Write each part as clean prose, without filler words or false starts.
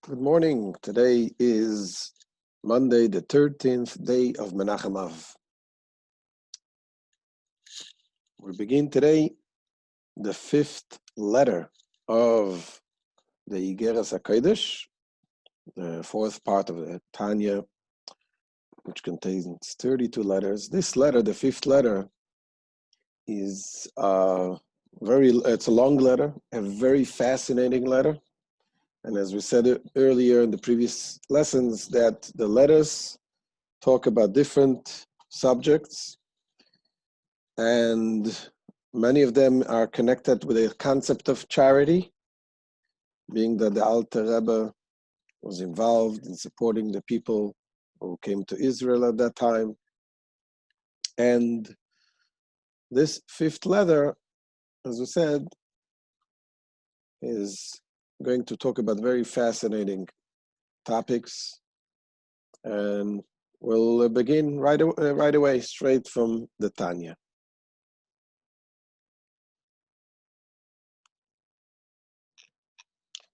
Good morning. Today is Monday, the 13th day of Menachem Av. We begin today the fifth letter of the Igeret HaKodesh, the fourth part of the Tanya, which contains 32 letters. This letter, the fifth letter, is it's a long letter, a very fascinating letter. And as we said earlier in the previous lessons, that the letters talk about different subjects, and many of them are connected with a concept of charity, being that the Alter Rebbe was involved in supporting the people who came to Israel at that time. And this fifth letter, as we said, is going to talk about very fascinating topics, and we'll begin right away, straight from the Tanya.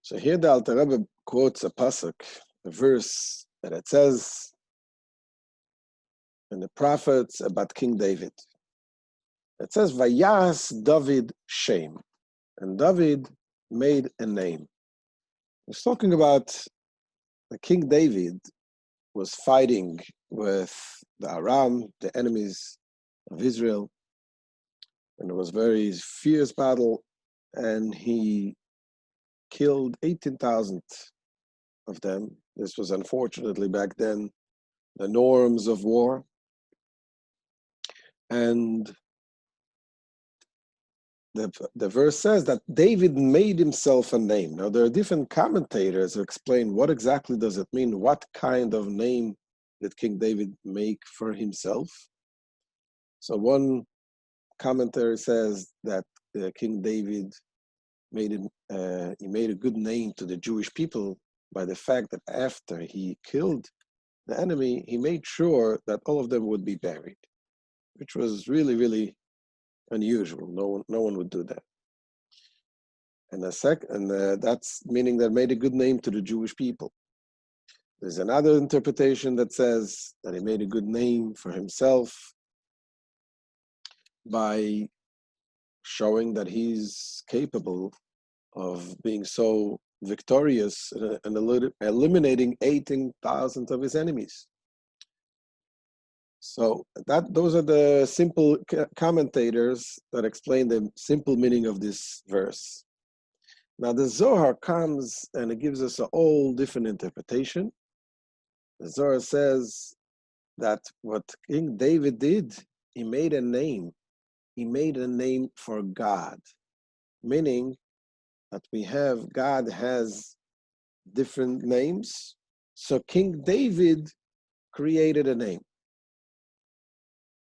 So here the Alter Rebbe quotes a pasuk, a verse that it says in the prophets about King David. It says, "Vayas David Shem," and David made a name. He's talking about the King David was fighting with the Aram, the enemies of Israel, and it was a very fierce battle, and he killed 18,000 of them. This was unfortunately back then the norms of war. And the verse says that David made himself a name. Now there are different commentators who explain what exactly does it mean, what kind of name did King David make for himself. So one commentary says that King David made a good name to the Jewish people by the fact that after he killed the enemy, he made sure that all of them would be buried, which was really, really unusual. No one would do that. And that's meaning that made a good name to the Jewish people. There's another interpretation that says that he made a good name for himself by showing that he's capable of being so victorious and eliminating 18,000 of his enemies. So those are the simple commentators that explain the simple meaning of this verse. Now the Zohar comes and it gives us a whole different interpretation. The Zohar says that what King David did, he made a name. He made a name for God, meaning that God has different names. So King David created a name.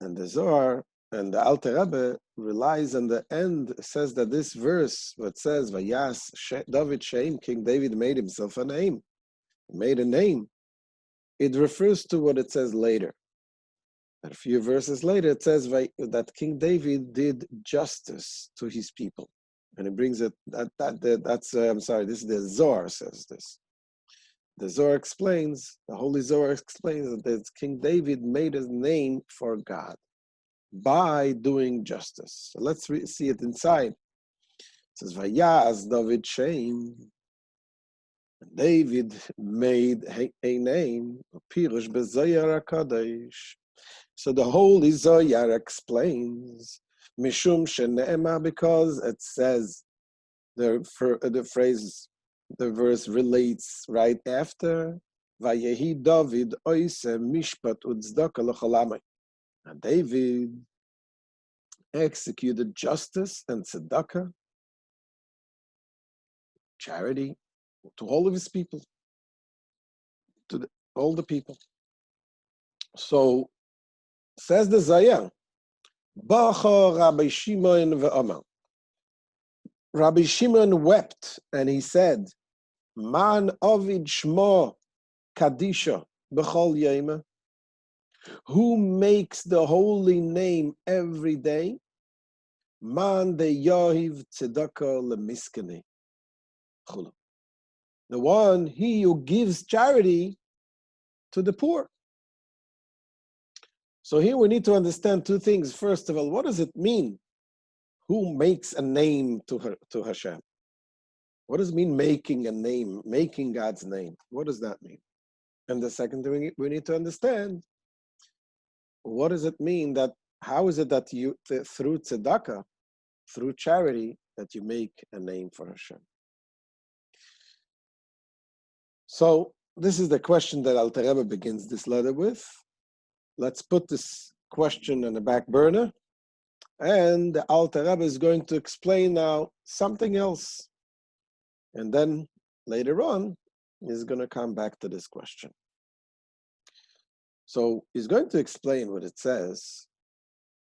And the Zohar and the Alter Rebbe relies on the end, says that this verse, what says, Vayas David Shem, King David made himself a name. He made a name. It refers to what it says later. A few verses later, it says that King David did justice to his people. And it brings it, this is the Zohar says this. The Zohar explains, the Holy Zohar explains that King David made his name for God by doing justice. So let's see it inside. It says, Vayas David Shem. David made a name, Pirush Bezoyar HaKodesh. So the Holy Zohar explains, Mishum Shene'emar, because it says, the verse relates right after, Vayehi David oise mishpat u'tzedakah l'chol amay. And David executed justice and tzedakah, charity, to all of his people, all the people. So says the Zayah, Bacha Rabbi Shimon ve'amar. Rabbi Shimon wept and he said, Man ovid shmo kadisha b'chol yema. Who makes the holy name every day? Man de yahiv tzedakah lemiskene. The one, he who gives charity to the poor. So here we need to understand two things. First of all, what does it mean? Who makes a name to Hashem? What does it mean making a name, making God's name? What does that mean? And the second thing we need to understand, what does it mean that, how is it that you, through tzedakah, through charity, that you make a name for Hashem? So this is the question that Alter Rebbe begins this letter with. Let's put this question on the back burner. And the Alter Rebbe is going to explain now something else. And then later on, he's going to come back to this question. So he's going to explain what it says.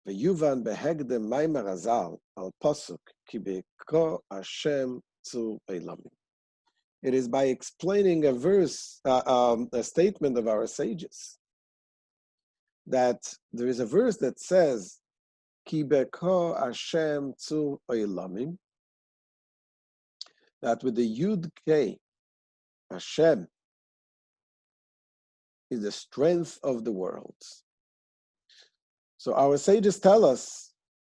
V'yuvan behegdem maimar azal al pasuk ki beko Hashem tzu eilamim. It is by explaining a verse, a statement of our sages, that there is a verse that says, Ki beko Hashem tzu eilamim, that with the YUD K, Hashem is the strength of the worlds. So our sages tell us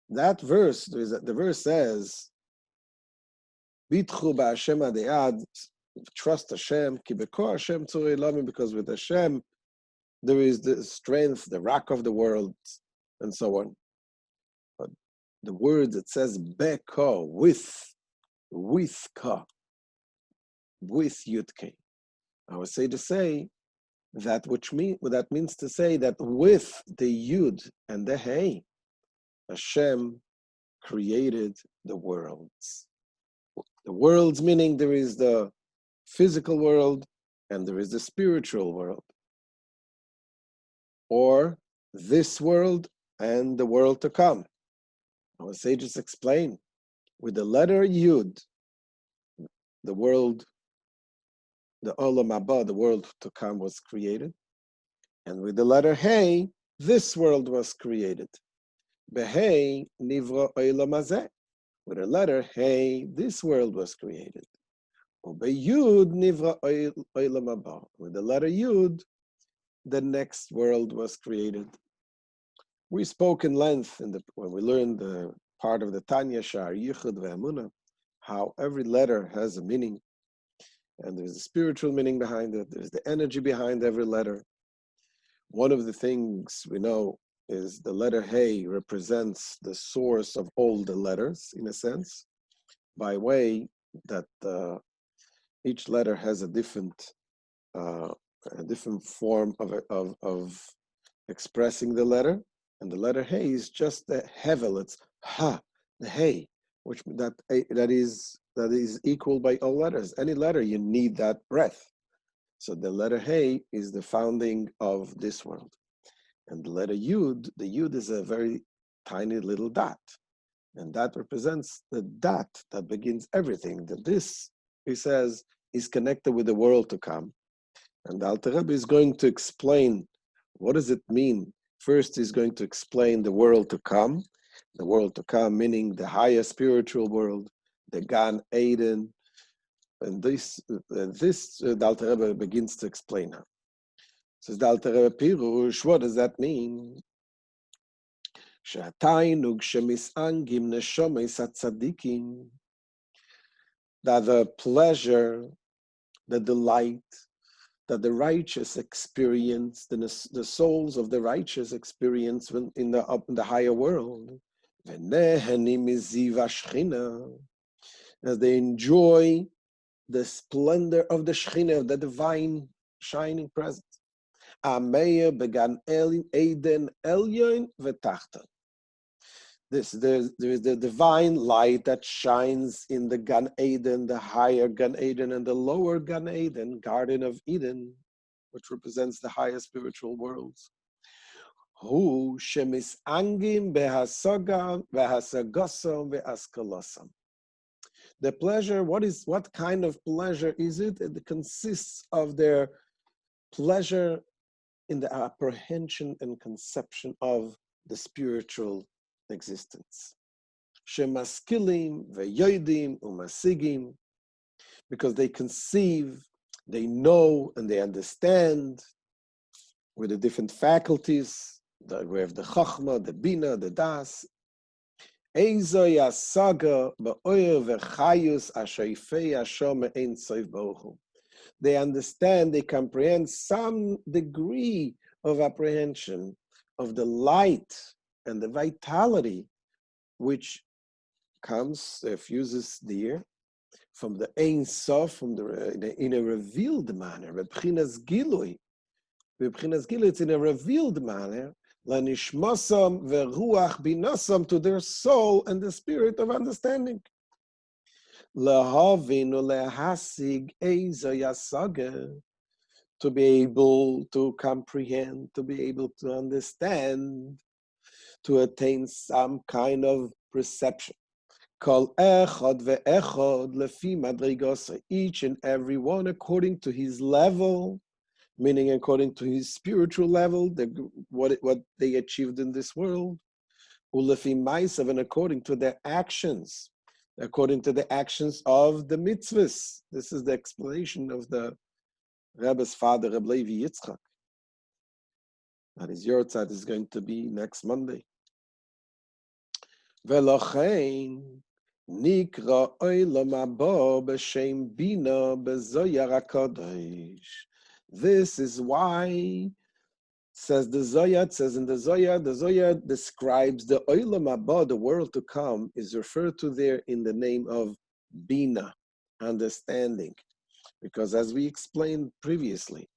that verse, the verse says, Bitchu ba'Hashem ad'ad, trust Hashem, ki beko Hashem tzu eilamim, because with Hashem there is the strength, the rock of the world, and so on. But the word that says beko, with ka, with yudke, our sages say that what that means to say that with the yud and the hey, Hashem created the worlds. The worlds meaning there is the physical world and there is the spiritual world, or this world and the world to come. Our sages explain with the letter Yud, the world, the Olam Haba, the world to come, was created, and with the letter Hey, this world was created. Behei nivra Olam Hazeh. With the letter Hey, this world was created. Ubeyud nivra Olam Haba. With the letter Yud, the next world was created. We spoke in length when we learned the part of the Tanya Shar Yichud ve'Emunah, how every letter has a meaning, and there's a spiritual meaning behind it. There's the energy behind every letter. One of the things we know is the letter Hey represents the source of all the letters, in a sense, by way that each letter has a different form of expressing the letter, and the letter Hey is just the hevel. It's ha, the Hey, which that is equal by all letters. Any letter you need that breath. So the letter Hey is the founding of this world, and the letter Yud, the Yud is a very tiny little dot, and that represents the dot that begins everything. That this, he says, is connected with the world to come. And the Alter Rebbe is going to explain what does it mean. First, he's going to explain the world to come. The world to come, meaning the higher spiritual world, the Gan Eden. And this the Alter Rebbe begins to explain now. Says the Alter Rebbe Pirush, what does that mean? That the pleasure, the delight, that the righteous experience, the souls of the righteous experience in the higher world, as they enjoy the splendor of the Shekhinah, of the divine shining presence. Ameya began Eden Elyon v'tachton. There is the divine light that shines in the Gan Eden, the higher Gan Eden, and the lower Gan Eden, Garden of Eden, which represents the higher spiritual worlds. Hu shemis angim behasagam vehasagasam vehaskalasam. The pleasure, what kind of pleasure is it? It consists of their pleasure in the apprehension and conception of the spiritual existence. Shemaskilim ve'yodim umasigim because they conceive, they know, and they understand with the different faculties. We have the Chachma, the Bina, the Das. Eizo yasaga ba'oyer v'chayus ashoifei Hashem ein sof baruch hu. They understand, they comprehend some degree of apprehension of the light and the vitality which comes, fuses there from the Ein Sof, in a revealed manner. B'bchinas Gilui, it's in a revealed manner. Lanishmasam veruach binasam, to their soul and the spirit of understanding. Lahavin ulehasig eizo yasaga, to be able to comprehend, to be able to understand, to attain some kind of perception. Kol echad ve'echad lefi madrigosa, each and every one according to his level, meaning according to his spiritual level, what they achieved in this world. Ulefi maisav, and according to their actions, according to the actions of the mitzvahs. This is the explanation of the Rebbe's father, Reb Levi Yitzchak. That is your tzad is going to be next Monday. Velochein nikra olam haba b'shem bina b'zoyar HaKodesh. This is why, says the Zohar, it says in the Zohar describes the olam haba, the world to come, is referred to there in the name of bina, understanding. Because as we explained previously,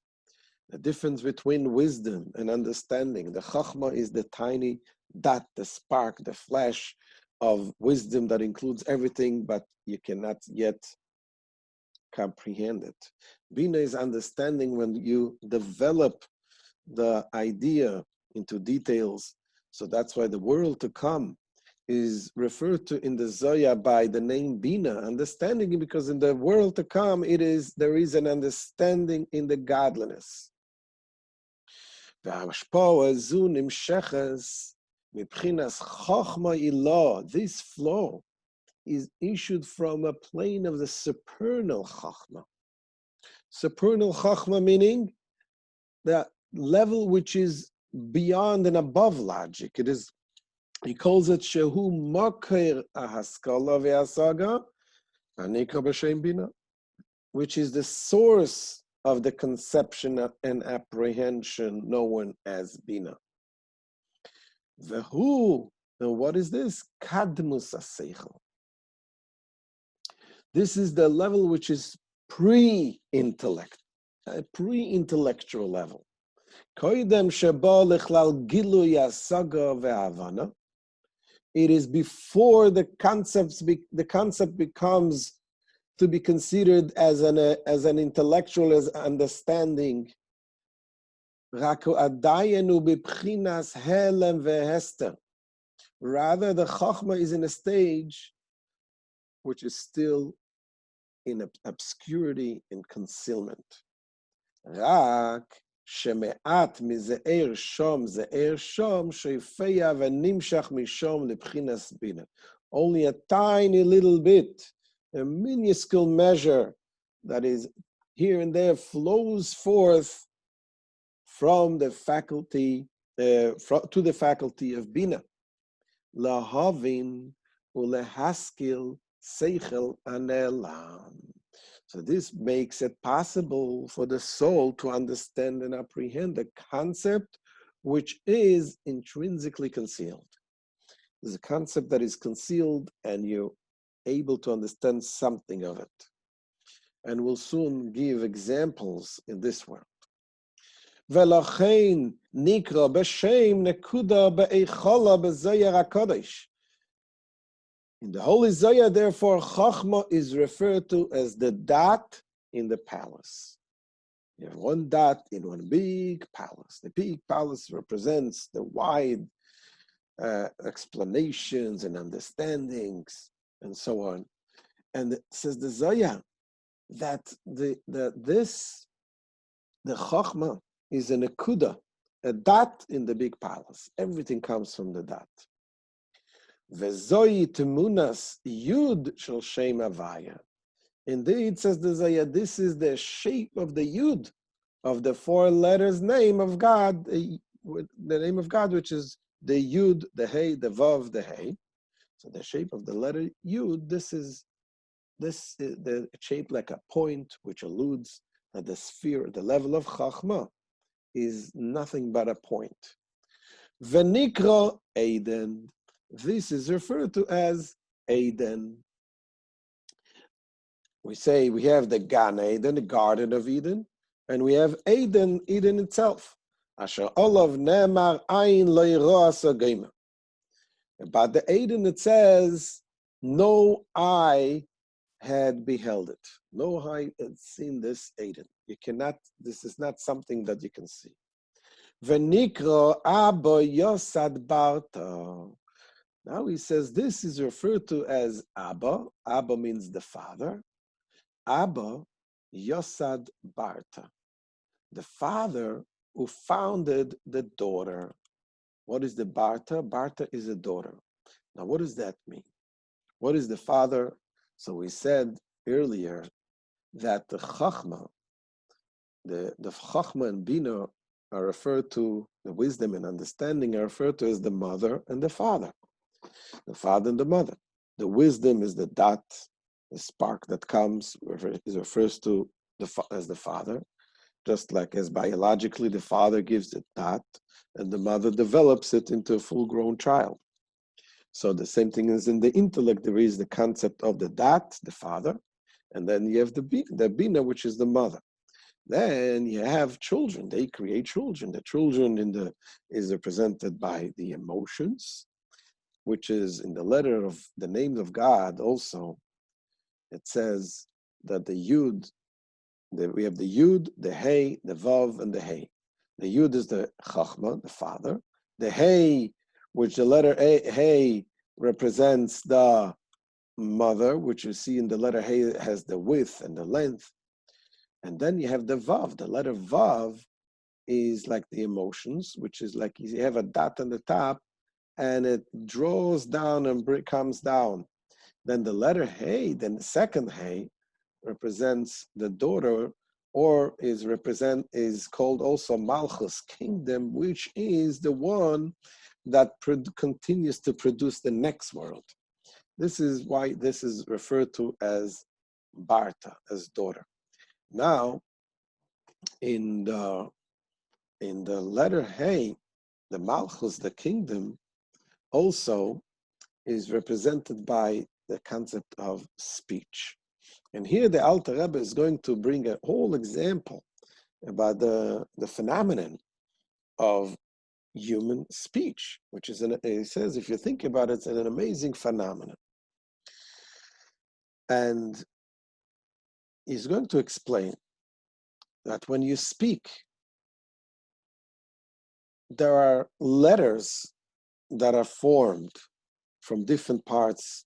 the difference between wisdom and understanding, the chachma is the tiny dot, the spark, the flash of wisdom that includes everything, but you cannot yet comprehend it. Bina is understanding when you develop the idea into details. So that's why the world to come is referred to in the Zohar by the name Bina, understanding, because in the world to come, there is an understanding in the godliness. This flow is issued from a plane of the supernal chachma. Supernal chachma meaning the level which is beyond and above logic. He calls it shehu makir ahaskala ve'asaga anika b'shem bina, which is the source of the conception and apprehension known as bina. Vehu, and what is this? Kadmus aseichel. This is the level which is pre-intellect, a pre-intellectual level. Koidem sheba lechlal gilu yasaga ve'avana. It is before the concept becomes to be considered as an intellectual, as understanding. Rather, the chachma is in a stage which is still in obscurity, in concealment. Rak sheme'at mize'er shom ze'er shom sheifeya v'nimshach mishom lebchinas bina. Only a tiny little bit, a minuscule measure that is here and there flows forth from the faculty to the faculty of bina. Lahavin ulehaskil seichel anelam. So this makes it possible for the soul to understand and apprehend the concept which is intrinsically concealed. There's a concept that is concealed and you're able to understand something of it. And we'll soon give examples in this world. Velochein nikra b'shem nekuda be'echola b'zoyar HaKodesh. In the Holy Zohar, therefore, Chachma is referred to as the dot in the palace. You have one dot in one big palace. The big palace represents the wide explanations and understandings and so on. And it says the Zohar that the Chachma is an akuda, a dot in the big palace. Everything comes from the dot. Vezoyi temunas YUD shel Shem Havaya. Indeed, says the Zayah, this is the shape of the YUD, of the four letters name of God, the name of God, which is the YUD, the Hey, the Vav, the Hey. So the shape of the letter YUD, this is the shape like a point, which alludes that the sphere, the level of Chachma, is nothing but a point. Venikra Eden. This is referred to as Eden. We say we have the Gan Eden, the Garden of Eden, and we have Eden, Eden itself. Asher olav nemar ayin lo yirah sagema. About the Eden, it says, no eye had beheld it. No eye had seen this Eden. You cannot, this is not something that you can see. Venikra Abba Yosad Barta. Now he says this is referred to as Abba. Abba means the father. Abba Yosad Barta. The father who founded the daughter. What is the Barta? Barta is a daughter. Now what does that mean? What is the father? So we said earlier that the Chachma, the Chachma and Bina are referred to, the wisdom and understanding are referred to as the mother and the father and the mother. The wisdom is the dat, the spark that comes, is refers to as the father, just like as biologically the father gives it dat, and the mother develops it into a full-grown child. So the same thing is in the intellect, there is the concept of the dat, the father, and then you have the bina, which is the mother. Then you have children. They create children. The children is represented by the emotions, which is in the letter of the name of God also. It says that the Yud, we have the Yud, the Hey, the Vav, and the Hey. The Yud is the Chachma, the father. The Hey, which the letter Hey represents the mother, which you see in the letter Hey has the width and the length. And then you have the Vav. The letter Vav is like the emotions, which is like you have a dot on the top, and it draws down and comes down. Then the letter Hey, then the second Hey, represents the daughter, or is called also Malchus, kingdom, which is the one that continues to produce the next world. This is why this is referred to as Barta, as daughter. Now, in the letter Hey, the Malchus, the kingdom, also is represented by the concept of speech. And here the Alter Rebbe is going to bring a whole example about the phenomenon of human speech, which is, he says, if you think about it, it's an amazing phenomenon. And he's going to explain that when you speak, there are letters that are formed from different parts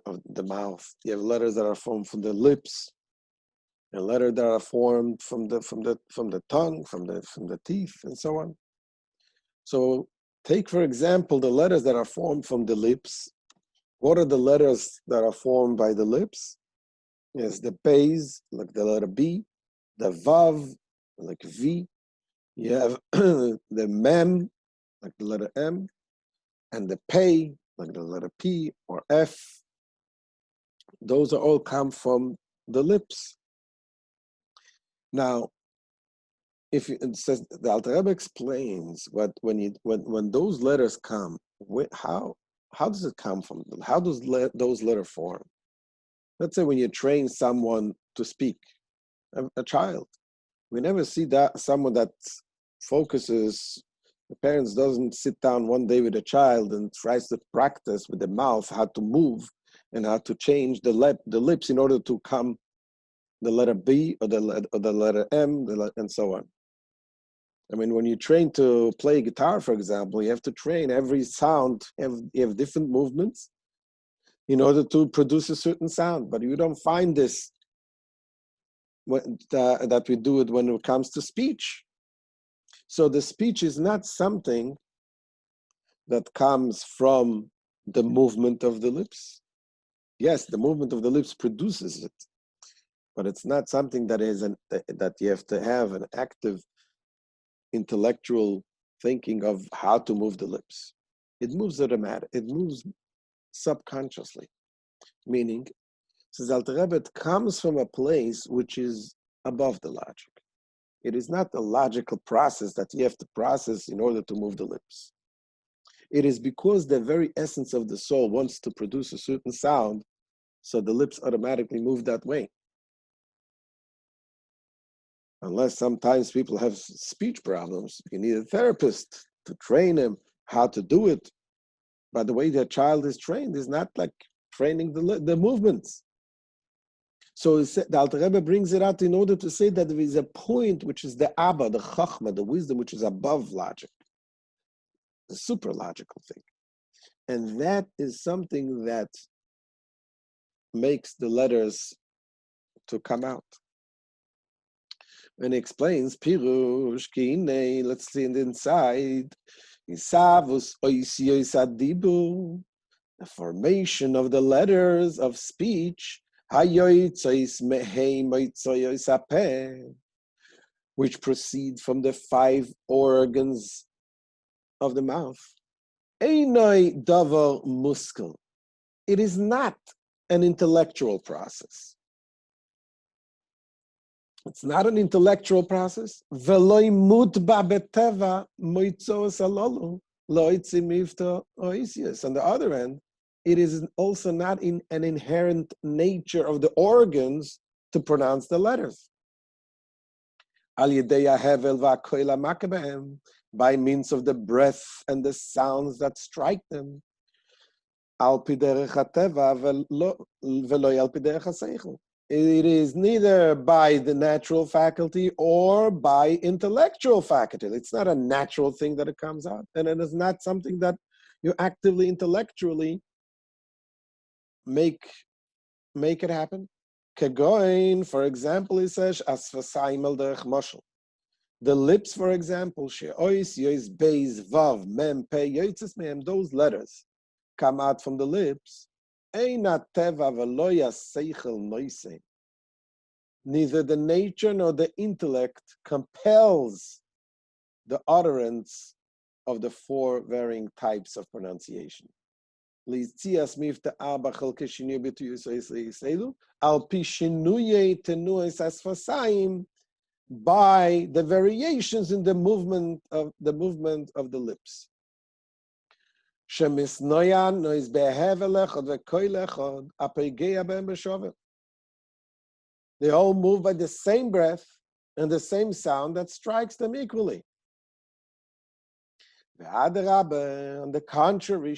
of the mouth. You have letters that are formed from the lips, and letters that are formed from the tongue, from the teeth, and so on. So take, for example, the letters that are formed from the lips. What are the letters that are formed by the lips? Yes, the P's, like the letter B, the Vav, like V. You have the Mem, like the letter M, and the Pei, like the letter P or F. Those are all come from the lips. Now, it says, the Alter Rebbe explains when those letters come, how does it come from? How does those letters form? Let's say when you train someone to speak, a child, we never see that someone that focuses. The parents doesn't sit down one day with a child and tries to practice with the mouth how to move and how to change the lips in order to come the letter B or the letter M, and so on. I mean, when you train to play guitar, for example, you have to train every sound. You have different movements in order to produce a certain sound. But you don't find this that we do it when it comes to speech. So the speech is not something that comes from the movement of the lips. Yes, the movement of the lips produces it, but it's not something that that you have to have an active intellectual thinking of how to move the lips. It moves automatic. It moves subconsciously, meaning, says Alter Rebbe, it comes from a place which is above the logic. It is not the logical process that you have to process in order to move the lips. It is because the very essence of the soul wants to produce a certain sound, so the lips automatically move that way. Unless sometimes people have speech problems, you need a therapist to train them how to do it. But the way their child is trained is not like training the movements. So the Alter Rebbe brings it out in order to say that there is a point which is the Abba, the Chachma, the wisdom, which is above logic, the super logical thing. And that is something that makes the letters to come out. And he explains, Pirush, Kine, let's see in the inside, Isavus Oisios Adibu, the formation of the letters of speech, which proceed from the 5 organs of the mouth. Einoi davar muskel. It is not an intellectual process. It's not an intellectual process. Veloi mutba beteva moitzos alolu loitzi mifta oisius. On the other hand, it is also not in an inherent nature of the organs to pronounce the letters. Al yedei hahevel va'koil ha'makabehem, by means of the breath and the sounds that strike them. Al pi derech hateva ve'lo al pi derech haseichel. It is neither by the natural faculty or by intellectual faculty. It's not a natural thing that it comes out, and it is not something that you actively, intellectually make it happen. Kegoin, for example, he says, asfasayim al derech moshel. The lips, for example, she'ois, yois, beis, vav, mem, pe, yoitzes mehem, those letters come out from the lips. Einat teva veloya seichel noise. Neither the nature nor the intellect compels the utterance of the 4 varying types of pronunciation. By the variations in the movement of the lips. They all move by the same breath and the same sound that strikes them equally. On the contrary,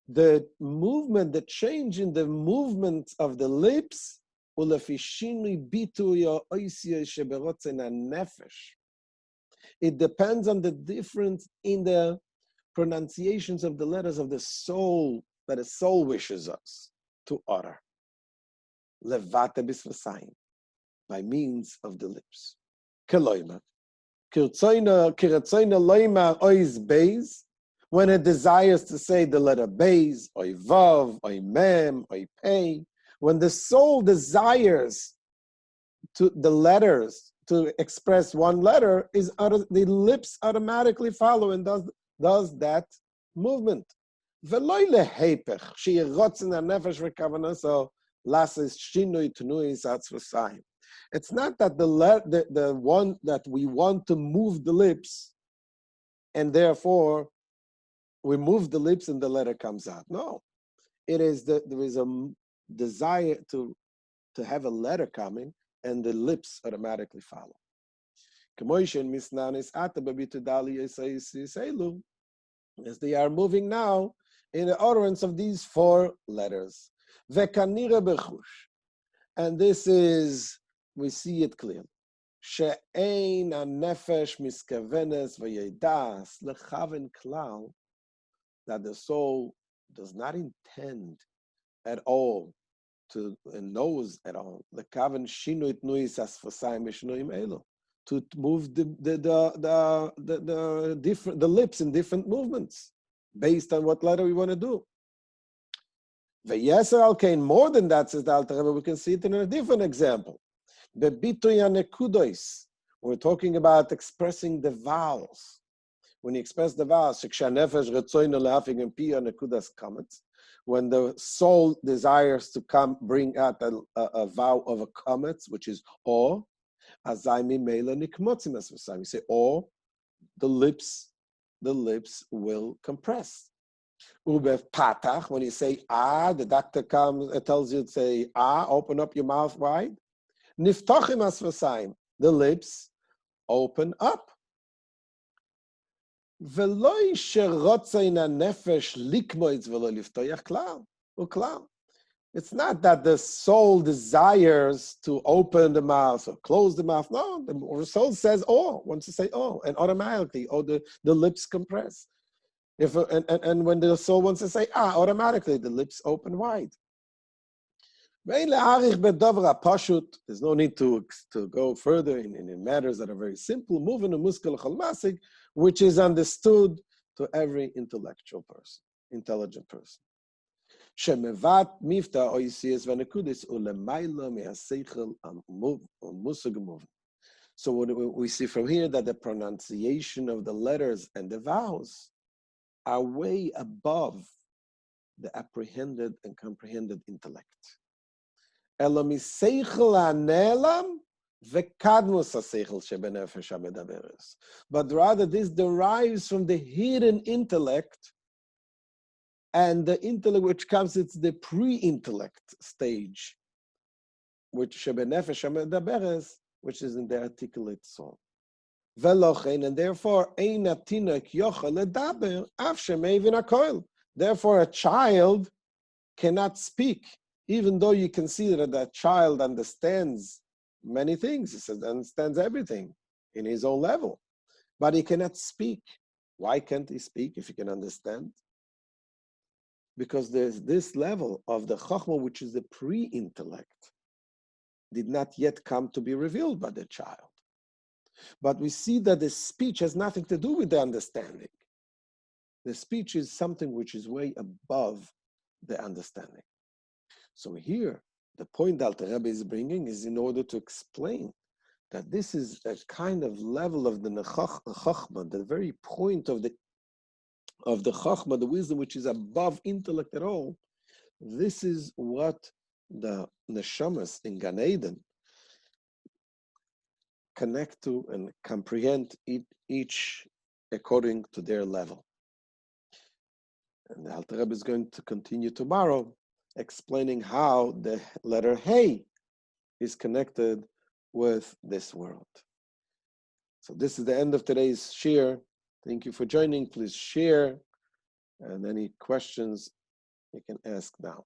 the movement, the change in the movement of the lips, it depends on the difference in the pronunciations of the letters of the soul that the soul wishes us to utter. Levate bisvasayim, by means of the lips. Keloima. Kirtzoina loima ois beis, when it desires to say the letter beis, oi vav, oi mem, oi pei, when the soul desires to the letters to express one letter, the lips automatically follow and does that movement. Veloy lehepech, she'yirotz in hanefesh v'kavanaso lases shinui tnuis atzvasayim. It's not that the one that we want to move the lips, and therefore we move the lips and the letter comes out. No, it is that there is a desire to have a letter coming, and the lips automatically follow. As they are moving now in the utterance of these 4 letters. And this is, we see it clearly. She'ein hanefesh miskavenes v'yedas lechaven klal, that the soul does not intend at all to, and knows at all, lekaven shinu itnuis asfasayim v'shnuim elo, to move the lips in different movements based on what letter we want to do. Ve'yeser al kein, more than that, says the Alter Rebbe, we can see it in a different example. Be'bitoy hanekudos, we're talking about expressing the vowels. When you express the vowels, shekshanefesh retzoyno le'afig and pi hanekudas kametz, when the soul desires to come, bring out a vow of a kametz, which is o, azay mimela nikmotzim es v'sayim. You say o, the lips will compress. Ube patach, when you say the doctor comes and tells you to say open up your mouth wide. Niftachim as v'sayim, the lips open up. V'loi sherotzei na nefesh likmoitz v'lo liftoyach klal uklal. It's not that the soul desires to open the mouth or close the mouth. No, the soul says wants to say and automatically, the lips compress. And when the soul wants to say automatically the lips open wide. There's no need to go further in matters that are very simple. Moving to muskel chalmasik, which is understood to every intelligent person. Shemevat mifta oisias vanekudis ulemaila me'aseichel musag. So what we see from here, that the pronunciation of the letters and the vowels are way above the apprehended and comprehended intellect. But rather this derives from the hidden intellect, and the intellect which comes, it's the pre-intellect stage, which is in the articulate soul. And therefore, therefore a child cannot speak, even though you consider that child understands many things. He says, understands everything in his own level, but he cannot speak. Why can't he speak if he can understand? Because there's this level of the Chokhmah, which is the pre-intellect, did not yet come to be revealed by the child. But we see that the speech has nothing to do with the understanding. The speech is something which is way above the understanding. So here, the point that the Rebbe is bringing is in order to explain that this is a kind of level of the Chokhmah, the very point of the Chokhmah, the wisdom which is above intellect at all. This is what the Neshamas in Gan Eden connect to and comprehend each according to their level. And the Alter Rebbe is going to continue tomorrow explaining how the letter Hey is connected with this world. So this is the end of today's shir. Thank you for joining. Please share, and any questions you can ask now.